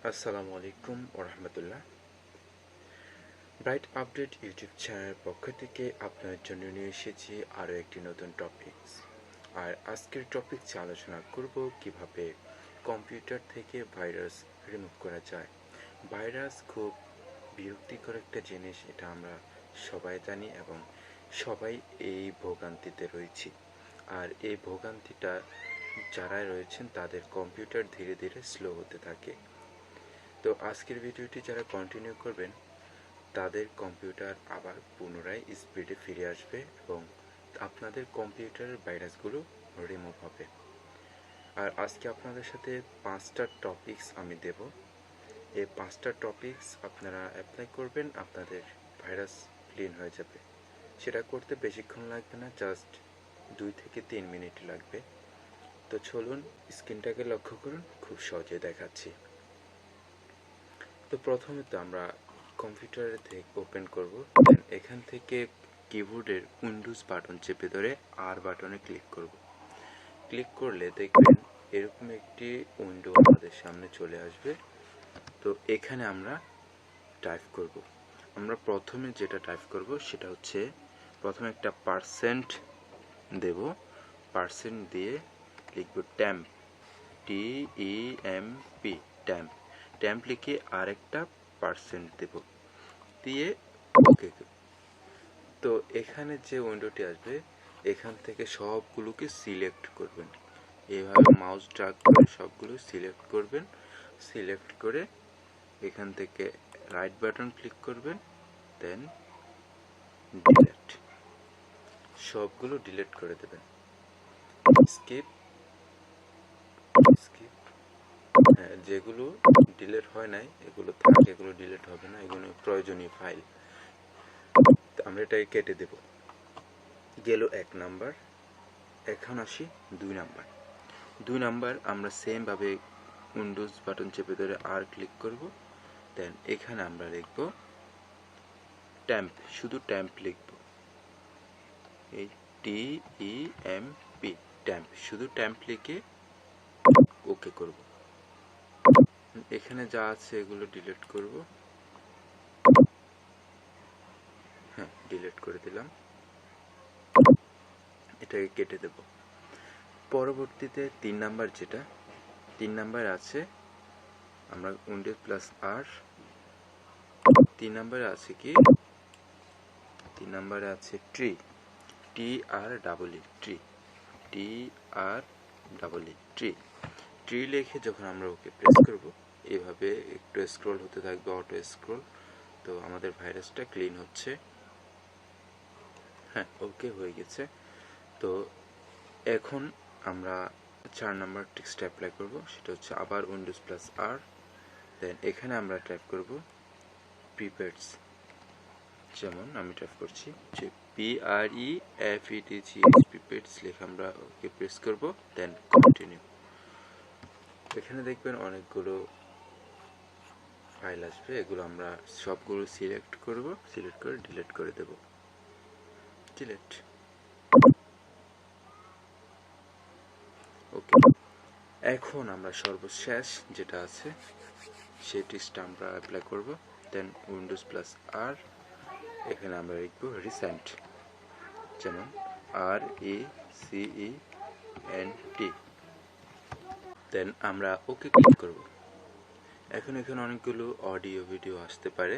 আসসালামু আলাইকুম ওরহমতুল্লাহ। ব্রাইট আপডেট ইউটিউব চ্যানেলের পক্ষ থেকে আপনাদের জন্য নিয়ে এসেছি আরও একটি নতুন টপিকস। আর আজকের টপিকসে আলোচনা করব কিভাবে কম্পিউটার থেকে ভাইরাস রিমুভ করা যায়। ভাইরাস খুব বিরক্তিকর একটা জিনিস, এটা আমরা সবাই জানি এবং সবাই এই ভোগান্তিতে রয়েছি। আর এই ভোগান্তিটা যারা রয়েছেন তাদের কম্পিউটার ধীরে ধীরে স্লো হতে থাকে। তো আজকের ভিডিওটি যারা কন্টিনিউ করবেন তাদের কম্পিউটার আবার পুনরায় স্পিডে ফিরে আসবে এবং আপনাদের কম্পিউটারের ভাইরাসগুলো রিমুভ হবে। আর আজকে আপনাদের সাথে 5টা টপিকস আমি দেব। এই 5টা টপিকস আপনারা অ্যাপ্লাই করবেন, আপনাদের ভাইরাস ক্লিন হয়ে যাবে। সেটা করতে বেশিক্ষণ লাগবে না, জাস্ট 2 থেকে 3 মিনিট লাগবে। তো চলুন স্ক্রিনটাকে লক্ষ্য করুন, খুব সহজে দেখাচ্ছি। তো প্রথমে তো আমরা কম্পিউটারে থেকে ওপেন করব, দেন এখান থেকে কিবোর্ডের উইন্ডোজ বাটন চেপে ধরে আর বাটনে ক্লিক করব। ক্লিক করলে দেখবেন এরকম একটি উইন্ডো আমাদের সামনে চলে আসবে। তো এখানে আমরা টাইপ করব। আমরা প্রথমে যেটা টাইপ করব সেটা হচ্ছে প্রথমে একটা পার্সেন্ট দেব, পার্সেন্ট দিয়ে লিখব ট্যাম্প, TEMP, ট্যাম্প। ট্যাম্প লিখে আরেকটা পার্সেন্ট দেব, দিয়ে ওকে। তো এখানে যে উইন্ডোটি আসবে এখান থেকে সবগুলোকে সিলেক্ট করবেন, এইভাবে মাউস ড্র্যাগ করে সবগুলো সিলেক্ট করবেন। সিলেক্ট করে এখান থেকে রাইট বাটন ক্লিক করবেন, দেন ডিলিট, সবগুলো ডিলিট করে দেবেন। স্কিপ, স্কিপ, হ্যাঁ, যেগুলো ডিলিট হয় নাই এগুলো থাকে, এগুলো ডিলিট হবে না, এগুলো প্রয়োজনীয় ফাইল। আমরা এটাকে কেটে দেব। গেল 1 নাম্বার। এখন আসি 2 নাম্বার। 2 নাম্বার আমরা সেম ভাবে উইন্ডোজ বাটন চেপে ধরে আর ক্লিক করব, দেন এখানে আমরা লিখব ট্যাম্প, শুধু ট্যাম্প লিখব, এই TEMP, ট্যাম্প, শুধু ট্যাম্প লিখে ওকে করব। এখানে যা আছে এগুলো ডিলিট করব, হ্যাঁ ডিলিট করে দিলাম। এটাকে কেটে দেব। পরবর্তীতে 3 নাম্বার, যেটা 3 নাম্বার আছে আমরা উইন্ডোজ প্লাস আর, 3 নাম্বারে আছে কি, 3 নাম্বারে আছে tree, TREE, tree, TREE, tree. Tree লিখে যখন আমরা ওকে প্রেস করব এভাবে একটু স্ক্রল হতে থাকবে, অটো স্ক্রল। তো আমাদের ভাইরাসটা ক্লিন হচ্ছে, হ্যাঁ ওকে হয়ে গেছে। তো এখন আমরা 4 নাম্বার টেক্সট অ্যাপ্লাই করব, সেটা হচ্ছে আবার উইন্ডোজ প্লাস আর, দেন এখানে আমরা টাইপ করব প্রিপেডস, যেমন আমি টাইপ করছি যে PREFETGS, প্রিপেডস লিখে আমরা ওকে প্রেস করব, দেন কন্টিনিউ। এখানে দেখবেন অনেকগুলো ফাইল আসবে, এগুলো আমরা সবগুলো সিলেক্ট করব, সিলেক্ট করে ডিলিট করে দেব, ডিলিট, ওকে। এখন আমরা সর্বশেষ যেটা আছে সেই টেক্সটটা আমরা অ্যাপ্লাই করব, দেন উইন্ডোজ প্লাস আর, এখানে আমরা লিখব রিসেন্ট, যেমন RECENT, দেন আমরা ওকে ক্লিক করব। এখন এখানে অনেকগুলো অডিও ভিডিও আসতে পারে,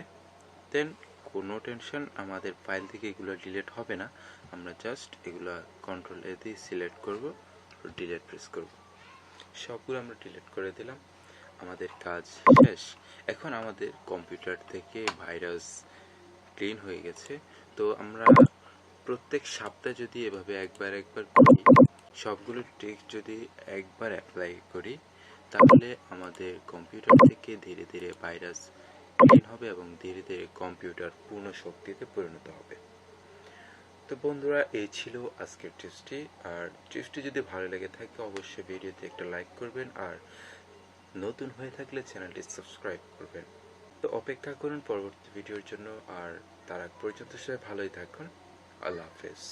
দেন কোনো টেনশন, আমাদের ফাইল থেকে এগুলো ডিলিট হবে না। আমরা জাস্ট এগুলো কন্ট্রোল এ দিয়ে সিলেক্ট করব, ডিলিট প্রেস করব, সবগুলো আমরা ডিলিট করে দিলাম। আমাদের কাজ শেষ। এখন আমাদের কম্পিউটার থেকে ভাইরাস ক্লিন হয়ে গেছে। তো আমরা প্রত্যেক সপ্তাহে যদি এভাবে একবার করি, সবগুলো টেক্সট যদি একবার অ্যাপ্লাই করি, তাহলে আমাদের কম্পিউটার থেকে ধীরে ধীরে ভাইরাস ক্লিন হবে এবং ধীরে ধীরে কম্পিউটার পূর্ণ শক্তিতে পরিণত হবে। তো বন্ধুরা, এই ছিল আজকের টিপসটি। আর টিপসটি যদি ভালো লেগে থাকে অবশ্যই ভিডিওতে একটা লাইক করবেন, আর নতুন হয়ে থাকলে চ্যানেলটি সাবস্ক্রাইব করবেন। তো অপেক্ষা করুন পরবর্তী ভিডিওর জন্য, আর তার আগ পর্যন্ত সবাই ভালোই থাকুন। আল্লাহ হাফেজ।